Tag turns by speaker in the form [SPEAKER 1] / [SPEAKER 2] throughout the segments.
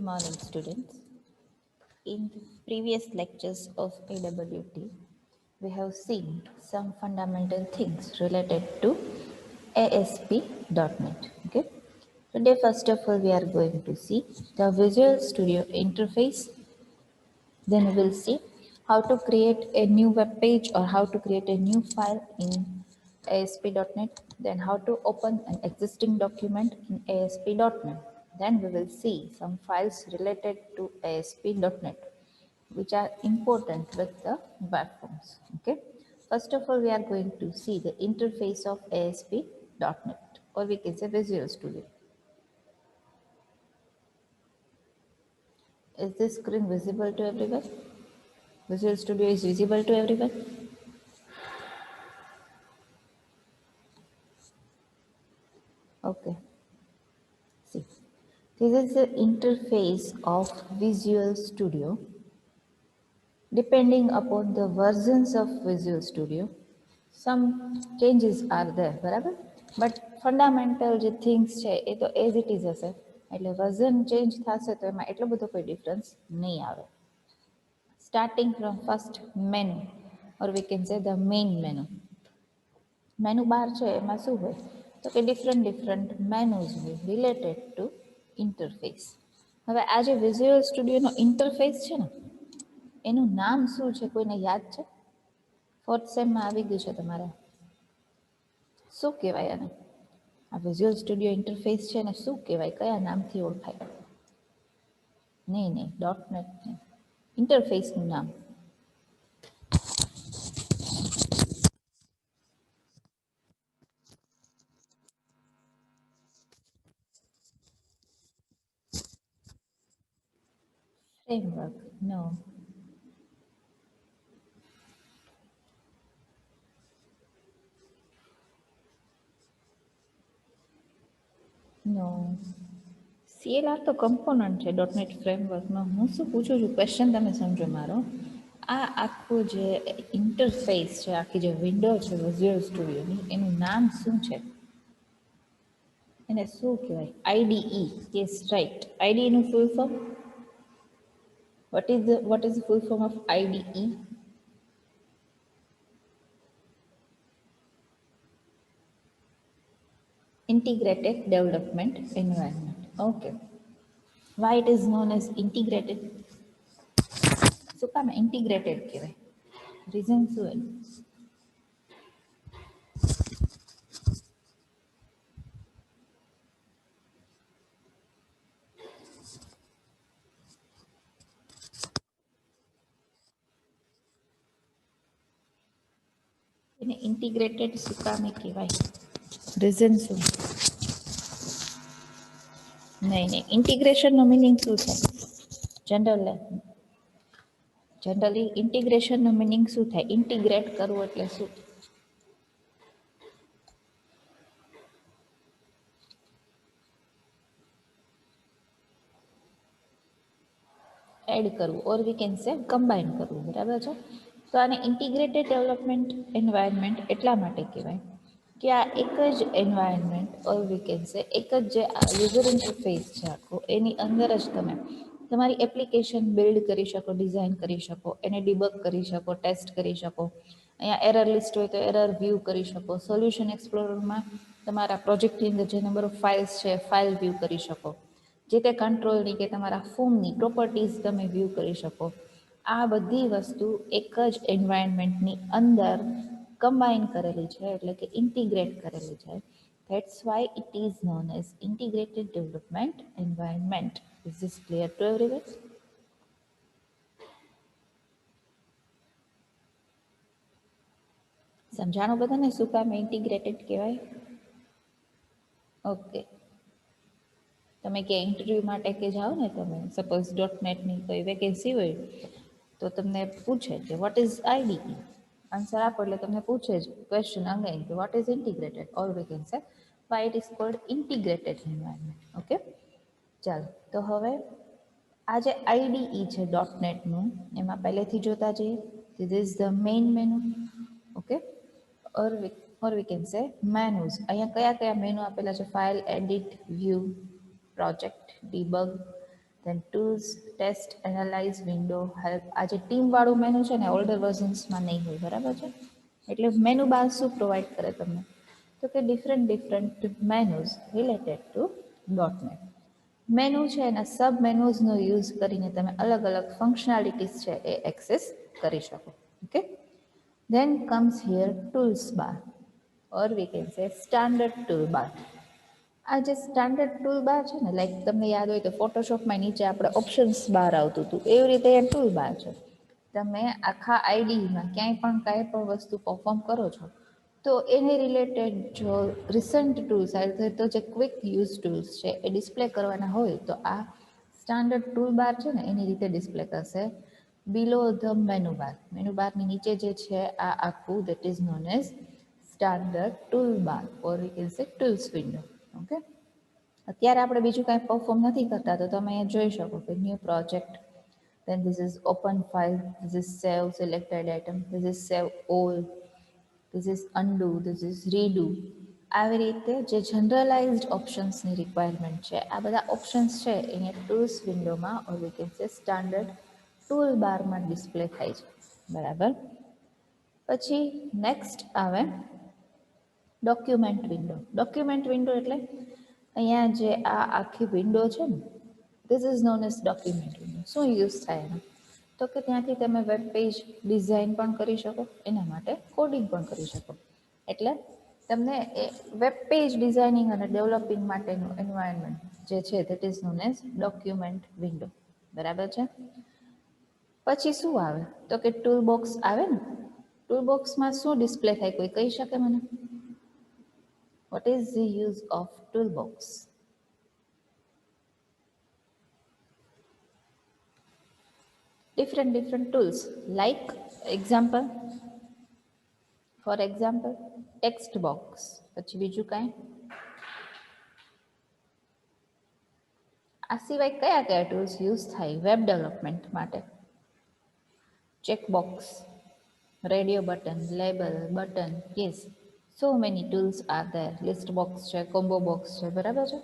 [SPEAKER 1] morning, students. In the previous lectures of AWT, we have seen some fundamental things related to ASP.NET. Okay. Today, first of all, we are going to see the Visual Studio interface. Then we will see how to create a new web page or how to create a new file in ASP.NET. Then how to open an existing document in ASP.NET. Then we will see some files related to ASP.NET which are important with the web forms. Okay. First of all, we are going to see the interface of ASP.NET, or we can say Visual Studio. Is this screen visible to everyone? Visual Studio is visible to everyone? Okay. See, this is the interface of Visual Studio. Depending upon the versions of Visual Studio, some changes are there, બરાબર? But fundamental જે things છે એ તો as it is હશે. એટલે version change થશે તો એમાં એટલો બધો કોઈ difference નહીં આવે. Starting from first menu, or we can say the main menu. Menu bar છે એમાં શું હોય તો કે ડિફરન્ટ મેનુઝ હોય રિલેટેડ ટુ ઇન્ટરફેસ. હવે આ જે વિઝ્યુઅલ સ્ટુડિયોનો ઇન્ટરફેસ છે ને એનું નામ શું છે કોઈને યાદ છે? ફોર્થ સેમમાં આવી ગયું છે તમારે. શું કહેવાય આને? આ વિઝ્યુઅલ સ્ટુડિયો ઇન્ટરફેસ છે ને શું કહેવાય, કયા નામથી ઓળખાય? નહીં .NET નહીં, ઇન્ટરફેસનું નામ. Framework, no. નો CLR તો કમ્પોનન્ટ છે .NET ફ્રેમવર્કનો. હું શું પૂછું છું, ક્વેશ્ચન તમે સમજો મારો. આ આખું જે ઇન્ટરફેસ છે, આખી જે વિન્ડો છે વિઝ્યુઅલ સ્ટુડિયોની, એનું નામ શું છે? એને શું કહેવાય? IDE. Yes, right. IDE નું full form what is the full form of IDE? Integrated Development Environment. Okay. Why it is known as integrated? શું કામ ઇન્ટિગ્રેટેડ કહેવાય? રીઝન શું એનું? એને ઇન્ટિગ્રેટેડ શું કામે કહેવાય? રીઝન શું? નહીં ઇન્ટિગ્રેશનનો મિનિંગ શું થાય? જનરલી ઇન્ટિગ્રેશનનો મિનિંગ શું થાય? ઇન્ટિગ્રેટ કરવું એટલે શું? એડ કરવું, ઓર વી કેન સે કમ્બાઈન કરવું, બરાબર છે? તો આને ઇન્ટિગ્રેટેડ ડેવલપમેન્ટ એન્વાયરમેન્ટ એટલા માટે કહેવાય કે આ એક જ એન્વાયરમેન્ટ, ઓર વી કેન સે એક જ જે યુઝર ઇન્ટરફેસ છે આખો, એની અંદર જ તમે તમારી એપ્લિકેશન બિલ્ડ કરી શકો, ડિઝાઇન કરી શકો, એને ડિબગ કરી શકો, ટેસ્ટ કરી શકો. અહીંયા એરર લિસ્ટ હોય તો એરર વ્યૂ કરી શકો. સોલ્યુશન એક્સપ્લોરરમાં તમારા પ્રોજેક્ટની અંદર જે નંબર ઓફ ફાઇલ્સ છે ફાઇલ વ્યૂ કરી શકો. જે તે કંટ્રોલની કે તમારા ફોર્મની પ્રોપર્ટીઝ તમે વ્યૂ કરી શકો. આ બધી વસ્તુ એક જ એન્વાયરમેન્ટની અંદર કમ્બાઈન કરેલી છે, એટલે કે ઇન્ટિગ્રેટ કરેલી છે. That's why it is known as integrated development environment. Is this clear to everyone? સમજાણું બધાને શું કામ ઇન્ટિગ્રેટેડ કહેવાય? ઓકે. તમે કે ઇન્ટરવ્યૂ માટે કે જાઓ ને, તમે સપોઝ .NETની કોઈ વેકેન્સી હોય તો તમને પૂછે કે વોટ ઇઝ IDE. આન્સર આપો એટલે તમને પૂછે જ ક્વેશ્ચન અગેન કે what is integrated, or we can સે Y it is called integrated environment. Okay, ચાલો. તો હવે આ જે IDE છે .NETનું, એમાં પહેલેથી જોતા જઈએ. This is the main menu. Okay, or we can say menus. અહીંયા કયા કયા મેનુ આપેલા છે? File, edit, view, project, debug, then tools, test, analyse, window, help. આ જે ટીમવાળું મેનુ છે ને ઓલ્ડર વર્ઝન્સમાં નહીં હોય, બરાબર છે. એટલે મેનુ બાર શું પ્રોવાઈડ કરે તમને, તો કે different menus related to .NET. Menu છે એના સબ મેનુઝનો યુઝ કરીને તમે અલગ અલગ ફંક્શનાલિટીઝ છે એ એક્સેસ કરી શકો. Okay, then comes here tools bar, or we can say standard tool bar. આ જે સ્ટાન્ડર્ડ ટૂલ બાર છે ને, લાઈક તમને યાદ હોય તો ફોટોશોપમાં નીચે આપણે ઓપ્શન્સ બાર આવતું હતું, એવી રીતે એ ટૂલ બાર છે. તમે આખા આઈડીમાં ક્યાંય પણ કાંઈ પણ વસ્તુ પરફોર્મ કરો છો તો એને રિલેટેડ જો રિસન્ટ ટૂલ્સ આવે તો જે ક્વિક યુઝ ટૂલ્સ છે એ ડિસ્પ્લે કરવાના હોય તો આ સ્ટાન્ડર્ડ ટૂલ બાર છે ને એની રીતે ડિસ્પ્લે કરશે બિલો ધ મેનુ બાર. મેનુ બારની નીચે જે છે આ આખું that is known as standard tool bar or we can say tools window. Okay, અત્યારે આપણે બીજું કાંઈ પરફોર્મ નથી કરતા તો તમે અહીંયા જોઈ શકો કે new project, then this is open file, this is save selected item, this is save all, this is undo, this is redo. આવી રીતે જે જનરલાઇઝ્ડ ઓપ્શન્સની રિક્વાયરમેન્ટ છે આ બધા ઓપ્શન્સ છે અહીંયા ટૂલ્સ વિન્ડોમાં or we can say standard tool બારમાં ડિસ્પ્લે થાય છે, બરાબર. પછી નેક્સ્ટ આવે ડોક્યુમેન્ટ વિન્ડો. ડોક્યુમેન્ટ વિન્ડો એટલે અહીંયા જે આ આખી વિન્ડો છે ને this is known as document window. શું યુઝ થાય એનો, તો કે ત્યાંથી તમે વેબ પેજ ડિઝાઇન પણ કરી શકો, એના માટે કોડિંગ પણ કરી શકો. એટલે તમને એ વેબ પેજ ડિઝાઇનિંગ અને ડેવલપિંગ માટેનું એન્વાયરમેન્ટ જે છે that is known as document window, બરાબર છે. પછી શું આવે તો કે ટૂલ બોક્સ આવે ને. ટૂલ બોક્સમાં શું ડિસ્પ્લે થાય, કોઈ કહી શકે મને? What is the use of tool box? different tools like example, for example text box. પછી બીજું કાંઈ? આ સિવાય કયા કયા ટૂલ્સ યુઝ થાય વેબ ડેવલપમેન્ટ માટે? Checkbox, radio button, label button, yes, so many tools are there. List box છે, કોમ્બો બોક્સ છે, બરાબર છે.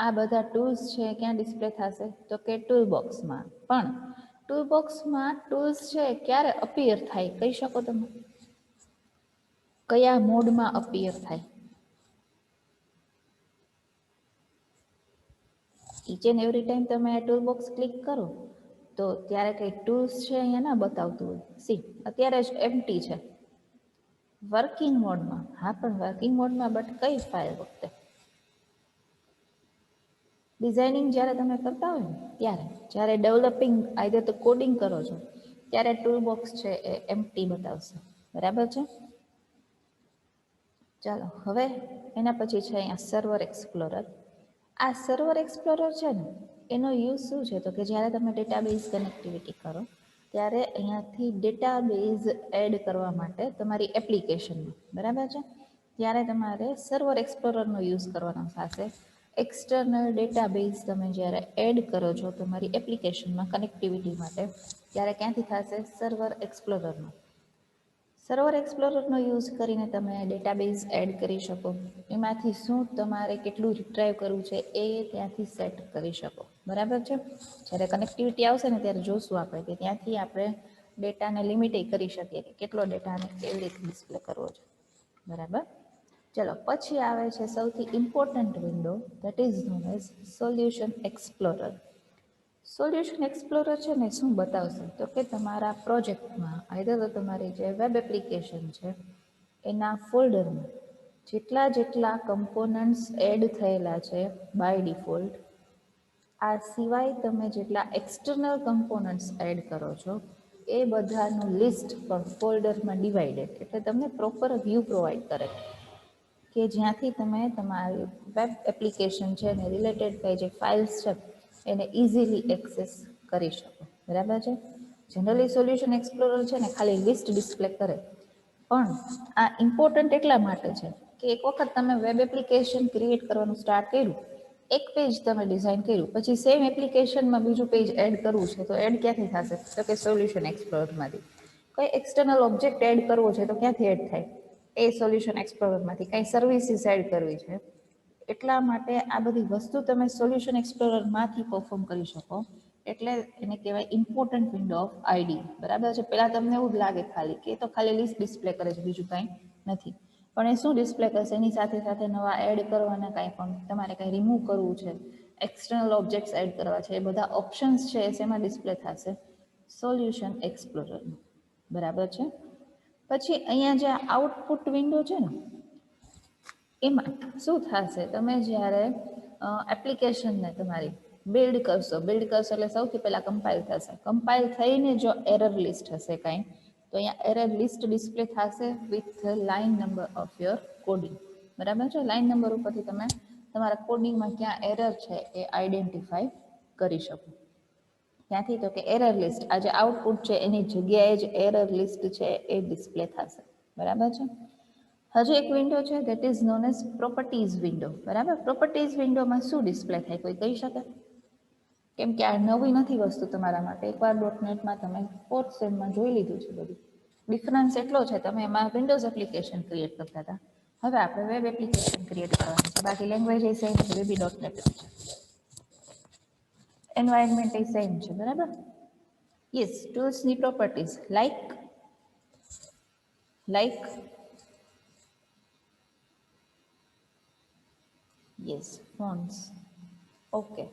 [SPEAKER 1] આ બધા ટૂલ્સ છે ક્યાં ડિસ્પ્લે થશે તો કે ટૂલ બોક્સમાં. પણ ટૂલ બોક્સમાં ટૂલ્સ છે ક્યારે અપિયર થાય કહી શકો તમે? કયા મોડમાં અપિયર થાય? ઈચ એન્ડ એવરી ટાઈમ તમે આ ટૂલ બોક્સ ક્લિક કરો તો ત્યારે કંઈ ટૂલ્સ છે અહીંયા ના બતાવતું હોય. સી અત્યારે જ એમ્પ્ટી છે વર્કિંગ મોડમાં. હા, પણ વર્કિંગ મોડમાં બટ કઈ ફાઇલ વખતે? ડિઝાઇનિંગ જ્યારે તમે કરતા હોય ને ત્યારે, જ્યારે ડેવલપિંગ આઈધર તો કોડિંગ કરો છો ત્યારે ટૂલ બોક્સ છે એ એમ્પ્ટી બતાવશે, બરાબર છે. ચાલો હવે એના પછી છે અહીંયા સર્વર એક્સપ્લોરર. આ સર્વર એક્સપ્લોરર છે ને એનો યુઝ શું છે તો કે જ્યારે તમે ડેટાબેઝ કનેક્ટિવિટી કરો ત્યારે અહીંયાથી ડેટાબેઝ એડ કરવા માટે તમારી એપ્લિકેશનમાં, બરાબર છે, ત્યારે તમારે સર્વર એક્સપ્લોરરનો યુઝ કરવાનો થશે. એક્સટર્નલ ડેટાબેઝ તમે જ્યારે એડ કરો છો તમારી એપ્લિકેશનમાં કનેક્ટિવિટી માટે ત્યારે ક્યાંથી થશે? સર્વર એક્સપ્લોરરનો. સર્વર એક્સપ્લોરરનો યુઝ કરીને તમે ડેટાબેઝ એડ કરી શકો. એમાંથી શું તમારે કેટલું રિટ્રાઈવ કરવું છે એ ત્યાંથી સેટ કરી શકો, બરાબર છે. જ્યારે કનેક્ટિવિટી આવશે ને ત્યારે જોશું આપણે કે ત્યાંથી આપણે ડેટાને લિમિટ કરી શકીએ કે કેટલો ડેટાને કેવી રીતે ડિસ્પ્લે કરવો છે, બરાબર. ચલો પછી આવે છે સૌથી important window that is known as solution explorer. Solution explorer છે ને શું બતાવશે તો કે તમારા પ્રોજેક્ટમાં આઈધર તો તમારી જે વેબ એપ્લિકેશન છે એના ફોલ્ડરમાં જેટલા કમ્પોનન્ટ્સ એડ થયેલા છે બાય ડિફોલ્ટ, આ સિવાય તમે જેટલા એક્સટર્નલ કમ્પોનન્ટ્સ એડ કરો છો એ બધાનું લિસ્ટ પણ ફોલ્ડરમાં ડિવાઇડેડ, એટલે તમને પ્રોપર વ્યૂ પ્રોવાઈડ કરે કે જ્યાંથી તમે તમારી વેબ એપ્લિકેશન છે અને રિલેટેડ કઈ જે ફાઇલ્સ છે એને ઇઝીલી એક્સેસ કરી શકો, બરાબર છે. જનરલી સોલ્યુશન એક્સપ્લોરર છે ને ખાલી લિસ્ટ ડિસ્પ્લે કરે, પણ આ ઇમ્પોર્ટન્ટ એટલા માટે છે કે એક વખત તમે વેબ એપ્લિકેશન ક્રિએટ કરવાનું સ્ટાર્ટ કર્યું, એક પેજ તમે ડિઝાઇન કર્યું, પછી સેમ એપ્લિકેશનમાં બીજું પેજ એડ કરવું છે તો એડ ક્યાંથી થશે તો કે સોલ્યુશન એક્સપ્લોરરમાંથી. કોઈ એક્સટર્નલ ઓબ્જેક્ટ એડ કરવો છે તો ક્યાંથી એડ થાય? એ સોલ્યુશન એક્સપ્લોરરમાંથી. કંઈ સર્વિસીસ એડ કરવી છે એટલા માટે આ બધી વસ્તુ તમે સોલ્યુશન એક્સપ્લોરરમાંથી પરફોર્મ કરી શકો એટલે એને કહેવાય ઇમ્પોર્ટન્ટ વિન્ડો ઓફ આઈડી, બરાબર છે. પહેલાં તમને એવું જ લાગે ખાલી કે એ તો ખાલી લિસ્ટ ડિસ્પ્લે કરે છે, બીજું કાંઈ નથી. પણ એ શું ડિસ્પ્લે કરશે, એની સાથે સાથે નવા એડ કરવાના કાંઈ પણ તમારે કાંઈ રિમૂવ કરવું છે, એક્સટર્નલ ઓબ્જેક્ટ્સ એડ કરવા છે, એ બધા ઓપ્શન્સ છે એ શેમાં ડિસ્પ્લે થશે, સોલ્યુશન એક્સપ્લોરરમાં, બરાબર છે. પછી અહીંયા જે આઉટપુટ વિન્ડો છે ને, એમાં શું થશે, તમે જ્યારે એપ્લિકેશનને તમારી બિલ્ડ કરશો એટલે સૌથી પહેલાં કમ્પાઇલ થશે. કમ્પાઇલ થઈને જો એરર લિસ્ટ હશે કાંઈ, તો અહીંયા એરર લિસ્ટ ડિસ્પ્લે થશે with line number of your coding, બરાબર છે. લાઇન નંબર ઉપરથી તમે તમારા કોડિંગમાં ક્યાં એરર છે એ આઈડેન્ટિફાઈ કરી શકો. ત્યાંથી તો કે એરર લિસ્ટ, આ જે આઉટપુટ છે એની જગ્યાએ જ એરર લિસ્ટ છે એ ડિસ્પ્લે થશે, બરાબર છે. હજી એક વિન્ડો છે that is known as properties window, બરાબર. પ્રોપર્ટીઝ વિન્ડોમાં શું ડિસ્પ્લે થાય, કોઈ કહી શકે? કેમ કે આ નવી નથી વસ્તુ તમારા માટે, એકવાર .NETમાં તમે 4th સેમમાં જોઈ લીધું છે બધું. ડિફરન્સ એટલો છે, તમે એમાં વિન્ડોઝ એપ્લિકેશન ક્રિએટ કરતા હતા, હવે આપણે વેબ એપ્લિકેશન ક્રિએટ કરવાની છે. બાકી લેંગ્વેજ એ સેમ છે, VB.NET છે, એન્વાયરમેન્ટ એ સેમ છે, બરાબર. યસ, ટૂલ્સની properties like yes fonts, okay.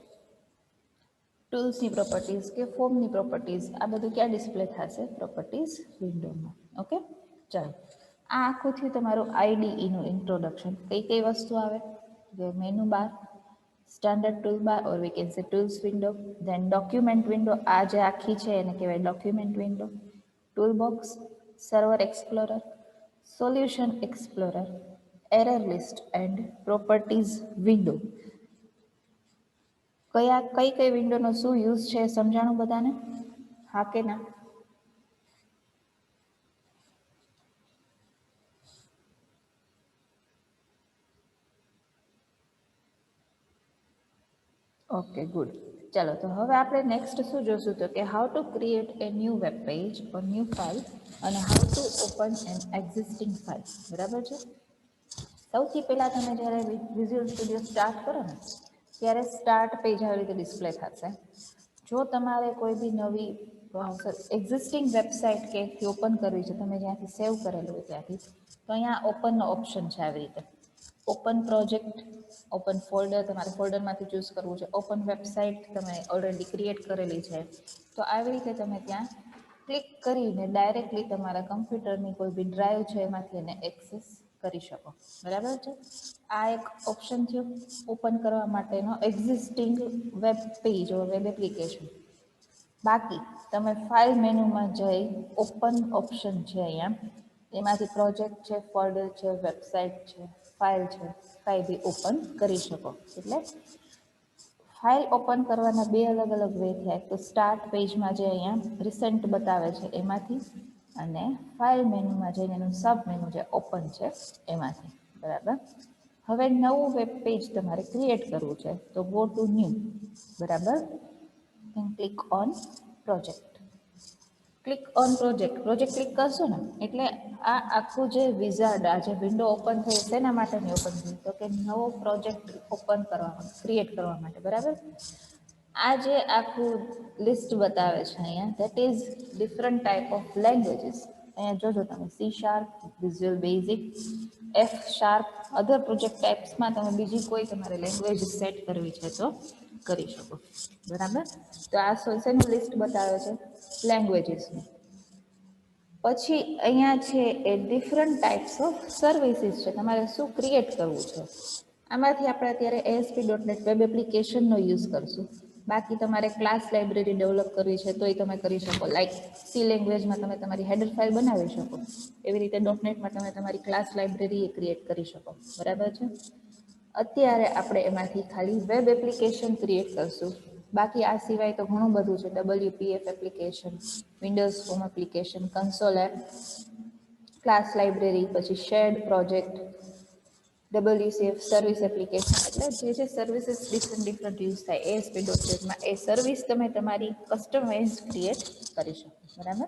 [SPEAKER 1] ટૂલ્સની પ્રોપર્ટીઝ કે ફોર્મની પ્રોપર્ટીઝ, આ બધું ક્યાં ડિસ્પ્લે થશે, પ્રોપર્ટીઝ વિન્ડોમાં, ઓકે. ચાલો, આ આખું થયું તમારું આઈડીઈનું ઇન્ટ્રોડક્શન. કઈ કઈ વસ્તુ આવે, menu bar, standard tool bar or we can say tools window, then document window, આ જે આખી છે એને કહેવાય document window, tool box, server explorer, solution explorer, error list and properties window. કઈ કઈ વિન્ડોનો શું યુઝ છે સમજાણું બધાને, હા કે ના? Okay good. ચાલો, તો હવે આપણે નેક્સ્ટ શું જોશું, તો કે how to create a new web page or new file અને how to open an existing file, બરાબર છે. સૌથી પહેલાં તમે જ્યારે વિઝ્યુઅલ સ્ટુડિયો સ્ટાર્ટ કરો ને, ત્યારે સ્ટાર્ટ પેજ આવી રીતે ડિસ્પ્લે થશે. જો તમારે કોઈ બી નવી એક્ઝિસ્ટિંગ વેબસાઇટ કે ઓપન કરવી છે, તમે જ્યાંથી સેવ કરેલું હોય ત્યાંથી, તો અહીંયા ઓપનનો ઓપ્શન છે. આવી રીતે ઓપન પ્રોજેક્ટ, ઓપન ફોલ્ડર, તમારે ફોલ્ડરમાંથી ચૂઝ કરવું છે, ઓપન વેબસાઇટ તમે ઓલરેડી ક્રિએટ કરેલી છે, તો આવી રીતે તમે ત્યાં ક્લિક કરીને ડાયરેક્ટલી તમારા કમ્પ્યુટરની કોઈ બી ડ્રાઈવ છે એમાંથી એને એક્સેસ કરી શકો, બરાબર છે. આ એક ઓપ્શન થયો ઓપન કરવા માટેનો existing web page web application. બાકી તમે ફાઇલ મેનુમાં જઈ ઓપન ઓપ્શન છે અહીંયા, એમાંથી પ્રોજેક્ટ છે, ફોલ્ડર છે, વેબસાઇટ છે, ફાઇલ છે, કાંઈ બી ઓપન કરી શકો. એટલે ફાઇલ ઓપન કરવાના બે અલગ અલગ વે થયા, તો સ્ટાર્ટ પેજમાં જે અહીંયા રિસેન્ટ બતાવે છે એમાંથી, અને ફાઇલ મેનુમાં જઈને એનું સબ મેનુ જે ઓપન છે એમાંથી, બરાબર. હવે નવું વેબ પેજ તમારે ક્રિએટ કરવું છે, તો ગો ટુ ન્યૂ, બરાબર. And click on project. Click on project click કરશો ને એટલે આ આખું જે વિઝાર્ડ, આ જે વિન્ડો ઓપન થઈ, શેના માટેની ઓપન થઈ, તો કે નવો પ્રોજેક્ટ ઓપન કરવા માટે, ક્રિએટ કરવા માટે, બરાબર. આ જે આખું લિસ્ટ બતાવે છે અહીંયા, that is different type of languages. અહીંયા જોજો તમે C#, વિઝ્યુઅલ બેઝિક, F#, અધર પ્રોજેક્ટ ટાઈપ્સમાં તમે બીજી કોઈ તમારે લેંગ્વેજ સેટ કરવી છે તો કરી શકો, બરાબર. તો આ શેનું લિસ્ટ બતાવે છે, લેંગ્વેજીસનું. પછી અહીંયા છે એ ડિફરન્ટ ટાઈપ્સ ઓફ સર્વિસીસ છે, તમારે શું ક્રિએટ કરવું છે. આમાંથી આપણે અત્યારે ASP.NET વેબ એપ્લિકેશનનો યુઝ કરશું. બાકી તમારે ક્લાસ લાઇબ્રેરી ડેવલપ કરવી છે તો એ તમે કરી શકો. લાઈક C લેંગ્વેજમાં તમે તમારી હેડર ફાઇલ બનાવી શકો, એવી રીતે .NETમાં તમે તમારી ક્લાસ લાઇબ્રેરી એ ક્રિએટ કરી શકો, બરાબર છે. અત્યારે આપણે એમાંથી ખાલી વેબ એપ્લિકેશન ક્રિએટ કરશું. બાકી આ સિવાય તો ઘણું બધું છે, WPF application, Windows form application, console app, class library, પછી shared project, WCF service application, એટલે જે સર્વિસીસ ડિફરન્ટ યુઝ થાય ASP.NETમાં, એ સર્વિસ તમે તમારી કસ્ટમાઇઝ ક્રિએટ કરી શકો, બરાબર.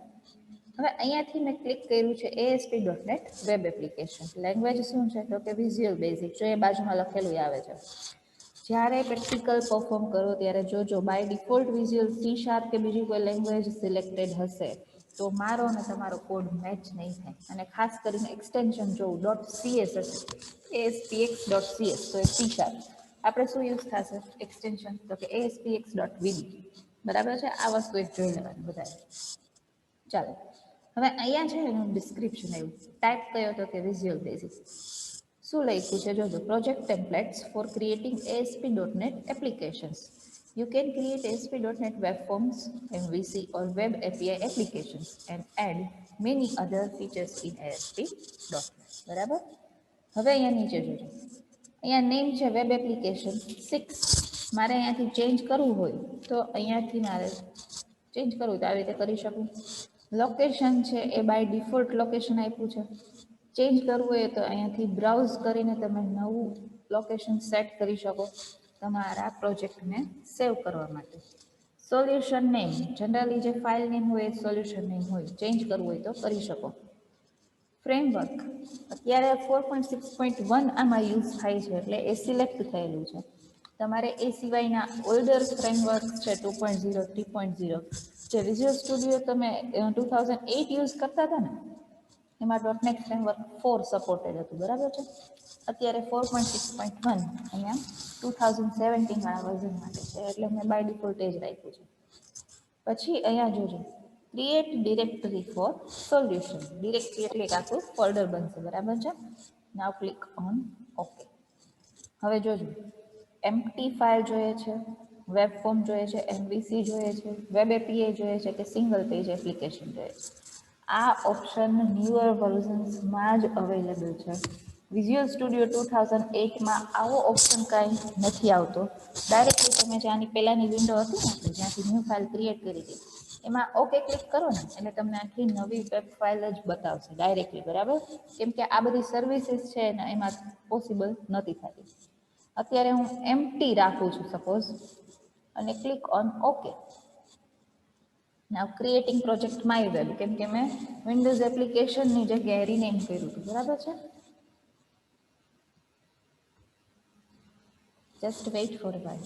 [SPEAKER 1] હવે અહીંયાથી મેં ક્લિક કર્યું છે ASP.NET વેબ એપ્લિકેશન. લેંગ્વેજ શું છે, તો કે વિઝ્યુઅલ બેઝિક, જો એ બાજુમાં લખેલું આવે છે. જ્યારે પ્રેક્ટિકલ પરફોર્મ કરો ત્યારે જોજો by default visual C sharp કે બીજી કોઈ લેંગ્વેજ સિલેક્ટેડ હશે તો મારો અને તમારો કોડ મેચ નહીં થાય. અને ખાસ કરીને એક્સટેન્શન જોવું ડોટ સીએસ હશે ASPX ડોટ સીએસ તો એ સી શાર્પ આપણે શું યુઝ થશે એક્સટેન્શન તો કે ASPX ડોટ વીબી બરાબર છે. આ વસ્તુ એક જોઈ લેવાની બધાએ. ચાલો હવે અહીંયા છે એનું ડિસ્ક્રિપ્શન એવું ટાઈપ કયો તો કે વિઝ્યુઅલ બેઝિક શું લખ્યું છે જોજો project templates four creating ASP.NET applications. You can create ASP.NET web forms, MVC or web API applications and add many other features in ASP.NET. બરાબર હવે અહીંયા નીચે જોજો અહીંયા નેમ છે વેબ એપ્લિકેશન 6 મારે અહીંયાથી ચેન્જ કરવું હોય તો અહીંયાથી મારે ચેન્જ કરવું તો આવી રીતે કરી શકું. લોકેશન છે એ બાય ડિફોલ્ટ લોકેશન આપ્યું છે. ચેન્જ કરવું હોય તો અહીંયાથી બ્રાઉઝ કરીને તમે નવું લોકેશન સેટ કરી શકો તમારા પ્રોજેક્ટને સેવ કરવા માટે. સોલ્યુશન નેમ જનરલી જે ફાઇલ નેમ હોય એ સોલ્યુશન નેમ હોય ચેન્જ કરવું હોય તો કરી શકો. ફ્રેમવર્ક અત્યારે 4.6.1 આમાં યુઝ થાય છે એટલે એ સિલેક્ટ થયેલું છે. તમારે એ સિવાયના ઓલ્ડર ફ્રેમવર્ક છે 2.0 3.0 જે વિઝ્યુઅલ સ્ટુડિયો તમે 2008 યુઝ કરતા હતા ને એમાં .NET ફ્રેમવર્ક 4 સપોર્ટેડ હતું બરાબર છે. અત્યારે 4.6.1 અહીંયા 2017 વાળા વર્ઝન માટે છે એટલે મેં બાય ડિફોલ્ટ જ રાખ્યું છે. પછી અહીંયા જોજો create directory for solution directory એટલે એક આખું ફોલ્ડર બનશે બરાબર છે. Now click on okay. હવે જોજો એમ્પ્ટી ફાઇલ જોઈએ છે વેબ ફોર્મ જોઈએ છે MVC જોઈએ છે વેબ API જોઈએ છે કે સિંગલ પેજ એપ્લિકેશન જોઈએ છે. આ ઓપ્શન ન્યુઅર વર્ઝન્સમાં જ અવેલેબલ છે. વિઝ્યુઅલ સ્ટુડિયો 2008માં આવો ઓપ્શન કાંઈ નથી આવતો. ડાયરેક્ટલી તમે જે આની પહેલાંની વિન્ડો હતી ને આપણે જ્યાંથી ન્યૂ ફાઇલ ક્રિએટ કરી હતી એમાં ઓકે ક્લિક કરો ને એટલે તમને આખી નવી વેબ ફાઇલ જ બતાવશે ડાયરેક્ટલી બરાબર. કેમ કે આ બધી સર્વિસીસ છે ને એમાં પોસિબલ નથી થતી. અત્યારે હું એમ્પ્ટી રાખું છું સપોઝ અને click on okay. Now creating project my web કેમ કે મેં વિન્ડોઝ એપ્લિકેશનની જગ્યાએ રીનેમ કર્યું હતું બરાબર છે. Just weight for a while.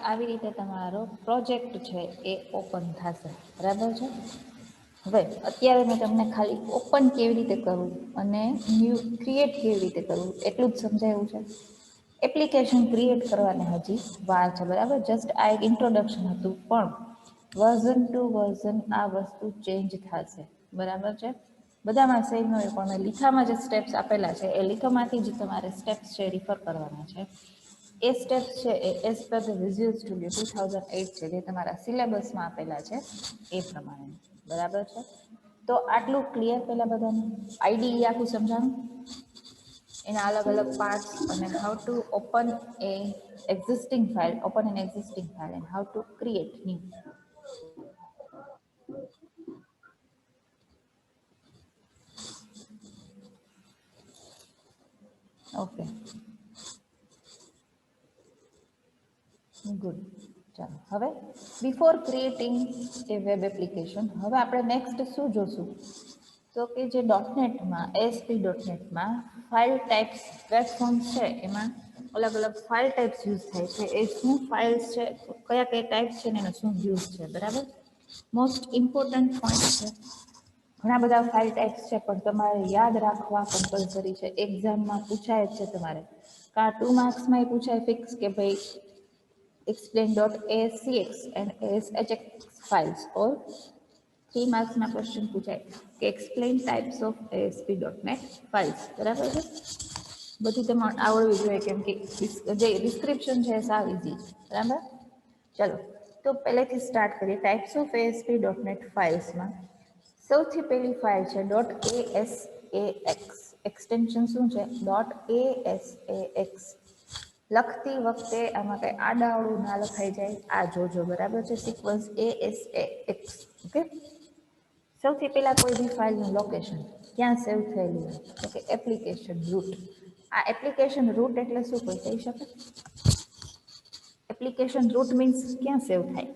[SPEAKER 1] આવી રીતે તમારો પ્રોજેક્ટ છે એ ઓપન થશે બરાબર છે. હવે અત્યારે મેં તમને ખાલી ઓપન કેવી રીતે કરવું અને ન્યૂ ક્રિએટ કેવી રીતે કરવું એટલું જ સમજાયું છે. એપ્લિકેશન ક્રિએટ કરવાને હજી વાર છે બરાબર. જસ્ટ આ એક ઇન્ટ્રોડક્શન હતું પણ વર્ઝન ટુ વર્ઝન આ વસ્તુ ચેન્જ થશે બરાબર છે. બધામાં સેમ હોય પણ મેં લીખામાં જે સ્ટેપ્સ આપેલા છે એ લીખામાંથી જ તમારે સ્ટેપ્સ છે રિફર કરવાના છે. એ સ્ટેપ્સ છે એ as per the Visual Studio 2008 છે જે તમારા સિલેબસમાં આપેલા છે એ પ્રમાણે બરાબર છે. તો આટલું ક્લિયર પહેલાં બધાને આઈડી આખું સમજાણું એના અલગ અલગ પાર્ટ્સ અને how to open A existing file open an existing file and how to create new. Okay good. ચાલો હવે બિફોર ક્રિએટિંગ એ વેબ એપ્લિકેશન હવે આપણે નેક્સ્ટ શું જોશું તો કે જે ડોટનેટમાં ASP.NETમાં ફાઇલ ટાઈપ્સ પ્લેટફોર્મ્સ છે એમાં અલગ અલગ ફાઇલ ટાઈપ્સ યુઝ થાય છે એ શું ફાઇલ્સ છે કયા કયા ટાઈપ્સ છે ને એનો શું યુઝ છે બરાબર. મોસ્ટ ઇમ્પોર્ટન્ટ પોઈન્ટ છે. ઘણા બધા ફાઇલ ટાઈપ્સ છે પણ તમારે યાદ રાખવા કમ્પલસરી છે. એક્ઝામમાં પૂછાય જ છે તમારે કાં 2 માર્ક્સમાં એ પૂછાય ફિક્સ કે ભાઈ explain.ascx and ashx files or 3 માર્ક્સના question પૂછાય કે explain types of ASP.NET files બરાબર છે. બધી તમારે આવડવી જોઈએ કેમ કે જે ડિસ્ક્રિપ્શન છે એ સાવ ઇઝી છે બરાબર. ચલો તો પહેલેથી સ્ટાર્ટ કરીએ. ટાઈપ્સ ઓફ એએસપી ડોટનેટ ફાઇલ્સમાં સૌથી પહેલી ફાઇલ છે ડોટ ASAX. એક્સટેન્શન શું છે? Dot ASAX. લખતી વખતે આમાં કંઈ આડાઅવળું ના લખાઈ જાય આ જોજો બરાબર છે. Sequence ASAX. ઓકે. સૌથી પહેલા કોઈ બી ફાઇલનું લોકેશન ક્યાં સેવ થયેલું હોય તો કે એપ્લિકેશન રૂટ. આ એપ્લિકેશન રૂટ એટલે શું કોઈ કહી શકે? એપ્લિકેશન રૂટ મીન્સ ક્યાં સેવ થાય?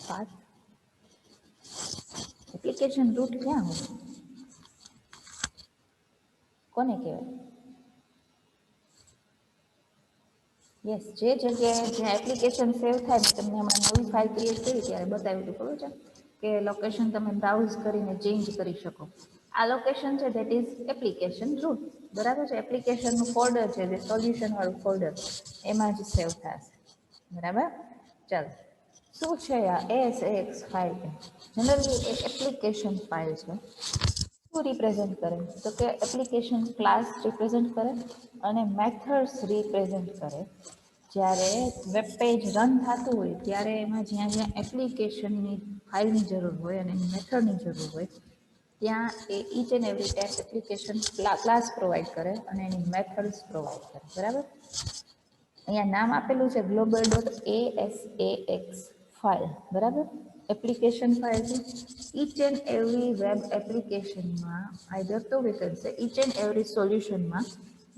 [SPEAKER 1] પાથ. એપ્લિકેશન રૂટ ક્યાં હોય? કોને કહેવાય? યસ, જે જગ્યાએ જ્યાં એપ્લિકેશન સેવ થાય ને તમને હમણાં નવી ફાઇલ ક્રિએટ કરી ત્યારે બતાવ્યું હતું ખબર છે કે લોકેશન તમે બ્રાઉઝ કરીને ચેન્જ કરી શકો. આ લોકેશન છે ધેટ ઇઝ એપ્લિકેશન રૂટ. બરાબર છે. એપ્લિકેશનનું ફોલ્ડર છે જે સોલ્યુશન વાળું ફોલ્ડર એમાં જ સેવ થશે. બરાબર. ચાલો શું છે આ ASAX ફાઇલ? જનરલી એ એપ્લિકેશન ફાઇલ છે. શું રિપ્રેઝેન્ટ કરે તો કે એપ્લિકેશન ક્લાસ રિપ્રેઝેન્ટ કરે અને મેથડ્સ રિપ્રેઝેન્ટ કરે. જ્યારે વેબ પેજ રન થતું હોય ત્યારે એમાં જ્યાં જ્યાં એપ્લિકેશનની ફાઇલની જરૂર હોય અને એની મેથડની જરૂર હોય ત્યાં એ each and every time application class provide કરે અને એની મેથડ્સ પ્રોવાઈડ કરે. બરાબર. અહીંયા નામ આપેલું છે ગ્લોબલ ડોટ ASAX ફાઇલ. બરાબર. એપ્લિકેશન ફાઇલ છે. ઈચ એન્ડ એવરી વેબ એપ્લિકેશનમાં આઈધર તો વિકલ્પ છે ઈચ એન્ડ એવરી સોલ્યુશનમાં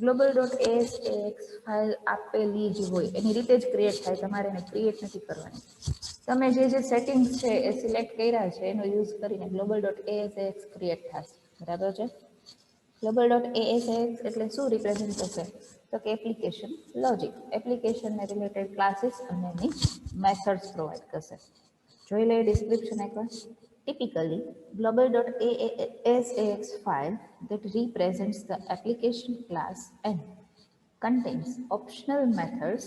[SPEAKER 1] ગ્લોબલ ડોટ ASAX ફાઇલ આપેલી જ હોય. એની રીતે જ ક્રિએટ થાય. તમારે એને ક્રિએટ નથી કરવાની. તમે જે સેટિંગ્સ છે એ સિલેક્ટ કર્યા છે એનો યુઝ કરીને ગ્લોબલ ડોટ ASAX ક્રિએટ થશે. બરાબર છે. ગ્લોબલ ડોટ ASAX એટલે શું રિપ્રેઝેન્ટ થશે તો કે એપ્લિકેશન લોજિક. એપ્લિકેશનને રિલેટેડ ક્લાસીસ અને એની મેથડ્સ પ્રોવાઈડ કરશે. જોઈ લઈએ ડિસ્ક્રિપ્શન એકવાર. Typically, global.asax file that represents the application class and contains optional methods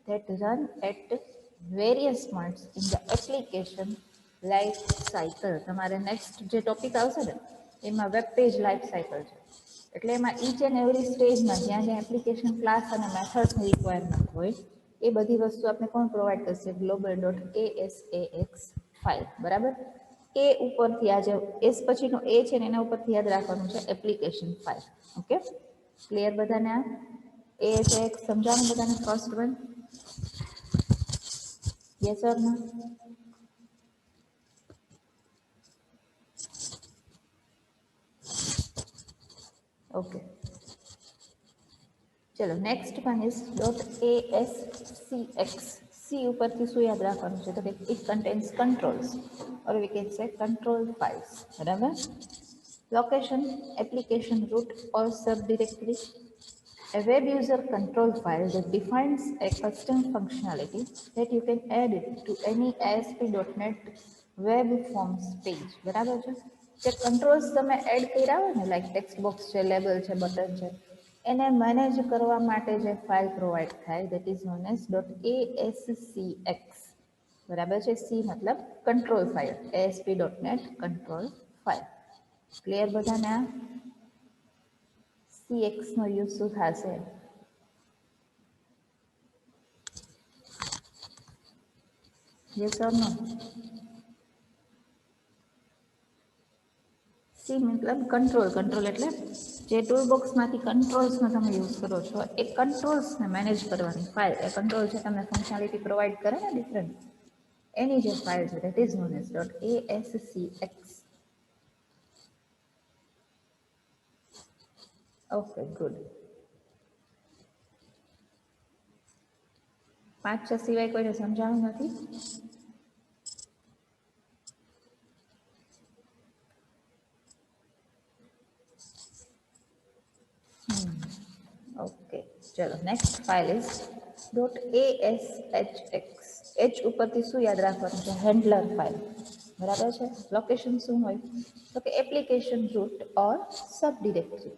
[SPEAKER 1] that run at various points in the application life cycle. તમારે નેક્સ્ટ જે ટોપિક આવશે ને એમાં વેબ પેજ લાઈફ સાયકલ છે. એટલે એમાં ઈચ એન્ડ એવરી સ્ટેજમાં જ્યાં જ્યાં એપ્લિકેશન ક્લાસ અને મેથડ્સની રિક્વાયરમેન્ટ હોય એ બધી વસ્તુ આપણે કોણ પ્રોવાઈડ કરશે? Global dot ASAX file. બરાબર. એ ઉપરથી આ જે એસ પછીનો એ છે ને એના ઉપરથી યાદ રાખવાનું છે એપ્લિકેશન ફાઇલ. ઓકે. ક્લિયર બધાને? આ ASAX સમજાવું બધાને? First one yes or no? Okay. ચલો next one is dot ASCX. C ઉપરથી શું યાદ રાખવાનું છે તો કે it contains controls or we can say control files. બરાબર. Location application root or sub directory. A web user control file that defines a custom functionality that you can add it to any ASP.NET web forms page. બરાબર છે. જે controls તમે add કર્યા હોય ને like text box છે, label છે, button છે, એને મેનેજ કરવા માટે જે ફાઇલ પ્રોવાઈડ થાય that is known as dot ASCX. બરાબર છે. સી મતલબ control file. ASP.NET control file. Clear બધાને? આ CX નો યુઝ શું થશે? Yes or no? સી મતલબ કંટ્રોલ. કંટ્રોલ એટલે જે ટૂલ બોક્સમાંથી કંટ્રોલ્સનો તમે યુઝ કરો છો એ કંટ્રોલ્સને મેનેજ કરવાની ફાઇલ. એ કંટ્રોલ છે તમને ફંક્શનાલિટી પ્રોવાઈડ કરે ને ડિફરન્ટ એની જે ફાઇલ છે that is known as dot ASCX. Okay good. 5-6 સિવાય કોઈને સમજાણું નથી? ઓકે. ચલો next file is dot ASHX. H ઉપરથી શું યાદ રાખવાનું છે? Handler file. બરાબર છે. લોકેશન શું હોય તો કે application root or sub directory.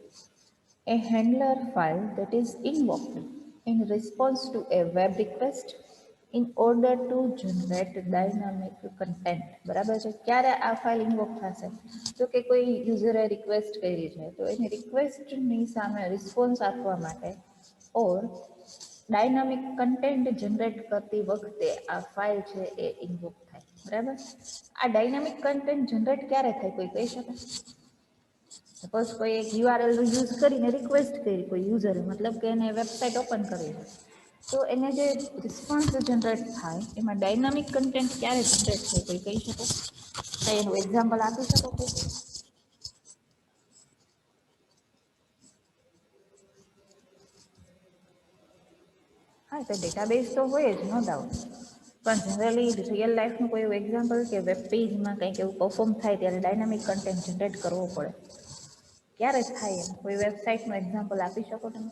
[SPEAKER 1] A handler file that is invoked in response to a web request in order to generate dynamic content. બરાબર છે. ક્યારે આ ફાઇલ ઇન્વોક થશે? તો કે કોઈ યુઝરે રિક્વેસ્ટ કરી છે તો એની રિક્વેસ્ટની સામે રિસ્પોન્સ આપવા માટે ઓર ડાયનામિક કન્ટેન્ટ જનરેટ કરતી વખતે આ ફાઇલ છે એ ઇન્વોક થાય. બરાબર. આ ડાયનામિક કન્ટેન્ટ જનરેટ ક્યારે થાય કોઈ કહી શકે? સપોઝ કોઈ એક યુઆરએલ યુઝ કરીને રિક્વેસ્ટ કરી કોઈ યુઝરે, મતલબ કે એને વેબસાઇટ ઓપન કરવી છે, તો એને જે રિસ્પોન્સ જનરેટ થાય એમાં ડાયનામિક કન્ટેન્ટ ક્યારે જનરેટ થાય કોઈ કહી શકો? તો એનું એક્ઝામ્પલ આપી શકો કોઈ? હા, તો ડેટાબેઝ તો હોય જ, નો ડાઉટ. પણ જનરલી રિયલ લાઈફનું કોઈ એવું એક્ઝામ્પલ કે વેબ પેજમાં કંઈક એવું પરફોર્મ થાય ત્યારે ડાયનામિક કન્ટેન્ટ જનરેટ કરવો પડે, ક્યારે થાય? એમ કોઈ વેબસાઇટનું એક્ઝામ્પલ આપી શકો તમે?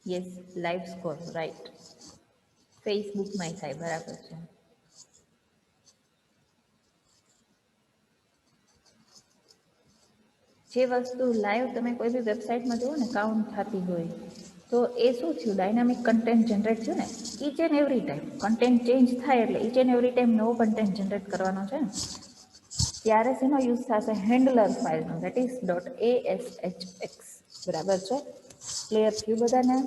[SPEAKER 1] Yes, live score, right. ફેસબુકમાંય થાય, બરાબર છે. જે વસ્તુ લાઈવ તમે કોઈ બી વેબસાઇટમાં જુઓ ને કાઉન્ટ થતી હોય, તો એ શું થયું? ડાયનામિક કન્ટેન્ટ જનરેટ થયું ને. Inch and every time content change થાય એટલે ઈચ એન્ડ એવરી ટાઈમ નવો કન્ટેન્ટ જનરેટ કરવાનો છે ને. ત્યારે શેનો યુઝ થશે? હેન્ડલર ફાઇલનો, દેટ ઇઝ .ashx. બરાબર છે. ક્લિયર થયું બધાને?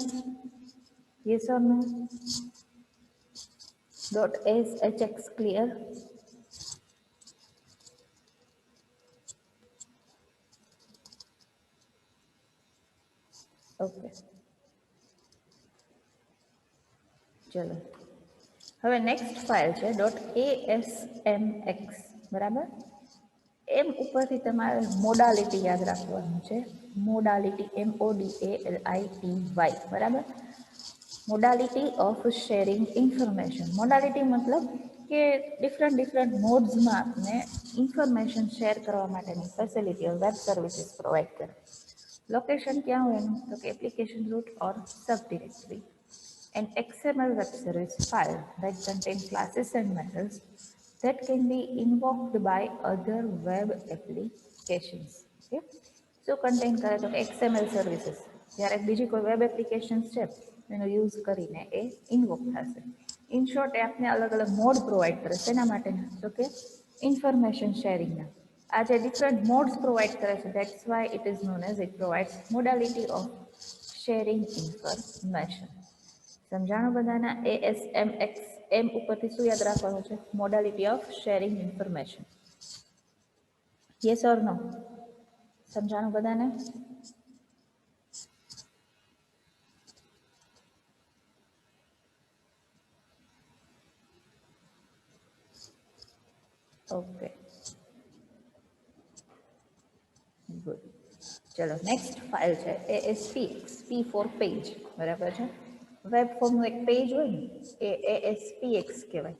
[SPEAKER 1] Yes or no? .ashx clear? Okay, ચલો. હવે નેક્સ્ટ ફાઇલ છે .asmx. બરાબર. એમ ઉપરથી તમારે મોડાલિટી યાદ રાખવાનું છે. Modality, MODALITY. બરાબર. Modality of sharing information. Modality મતલબ કે ડિફરન્ટ મોડ્સમાં આપને ઇન્ફોર્મેશન શેર કરવા માટેની ફેસિલિટીઓ વેબ સર્વિસીસ પ્રોવાઈડ કરે. લોકેશન ક્યાં હોય એનું? તો કે application root or sub directory. An XML web service file that contains classes and methods that can be invoked by other web applications. Okay? શું કન્ટેન કરે? તો XML સર્વિસીસ. જ્યારે બીજી કોઈ વેબ એપ્લિકેશન્સ છે એનો યુઝ કરીને એ ઇન્વોક થશે. ઇન શોર્ટ, એ આપને અલગ અલગ મોડ પ્રોવાઈડ કરે. શેના માટેના? તો કે ઇન્ફોર્મેશન શેરિંગના. આ જે ડિફરન્ટ મોડ્સ પ્રોવાઈડ કરે છે, that's why it is known as it provides modality of sharing information. સમજાણું બધાના? ASMX. એમ ઉપરથી શું યાદ રાખવાનું છે? Modality of sharing information. Yes or no? સમજાણું બધાને? Okay, good. ચલો, નેક્સ્ટ ફાઇલ છે ASPX. P for page. બરાબર છે. વેબ ફોર્મનું એક પેજ હોય ને એ ASPX કહેવાય.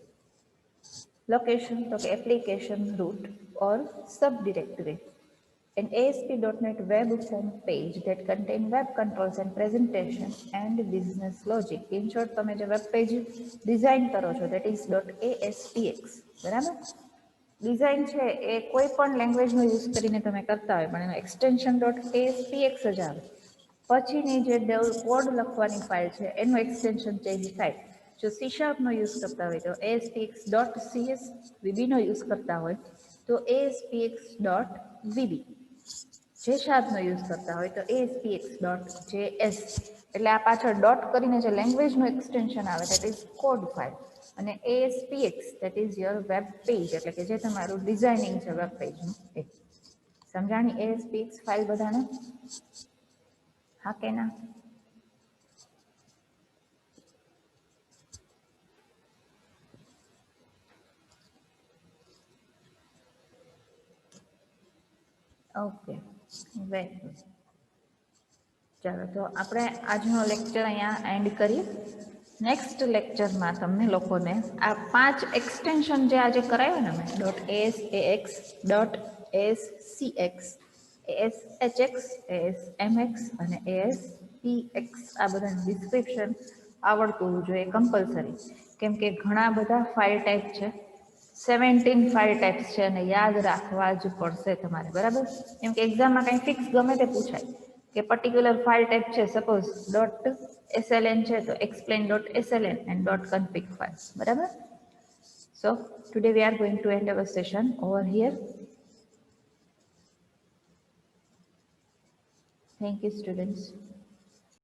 [SPEAKER 1] લોકેશન તો કે application root or sub directory. An ASP.NET web form page that contain web controls and presentation and business logic. In short, તમે જે વેબ પેજ ડિઝાઇન કરો છો that is .aspx. બરાબર. ડિઝાઇન છે એ કોઈ પણ લેંગ્વેજનો યુઝ કરીને તમે કરતા હોય પણ એનો એક્સટેન્શન .aspx જ આવે. પછીની જે કોડ લખવાની ફાઇલ છે એનું એક્સટેન્શન ચેન્જ થાય. જો C# યુઝ કરતા હોય તો aspx.cs. VB નો યુઝ કરતા હોય તો aspx.vb. જે શાર્પનો યુઝ કરતા હોય તો aspx.js. એટલે આ પાછળ ડોટ કરીને જે લેંગ્વેજનું એક્સટેન્શન આવે દેટ ઇઝ કોડ ફાઇલ. અને ASPX that is your web page, એટલે કે જે તમારું ડિઝાઇનિંગ છે વેબ પેજનું એ. સમજાણી ASPX ફાઇલ બધાને? હા કે ના? Okay, very good. ચાલો, તો આપણે આજનો લેક્ચર અહીંયા એન્ડ કરીએ. નેક્સ્ટ લેક્ચરમાં તમને લોકોને આ 5 એક્સટેન્શન જે આજે કરાવ્યો ને મેં .asax, .scx, ashx, asmx અને aspx, આ બધાનું ડિસ્ક્રિપ્શન આવડતું હોવું જોઈએ કમ્પલસરી. કેમ કે ઘણા બધા ફાઇલ ટાઈપ છે. 17 ફાઇલ ટાઈપ્સ છે અને યાદ રાખવા જ પડશે તમારે, બરાબર? કેમ કે એક્ઝામમાં કંઈ ફિક્સ ગમે તે પૂછાય કે પર્ટિક્યુલર ફાઇલ ટાઈપ છે, સપોઝ ડોટ SLN છે તો explain dot SLN and dot config file, બરાબર? So today we are going to end our session over here. Thank you, students.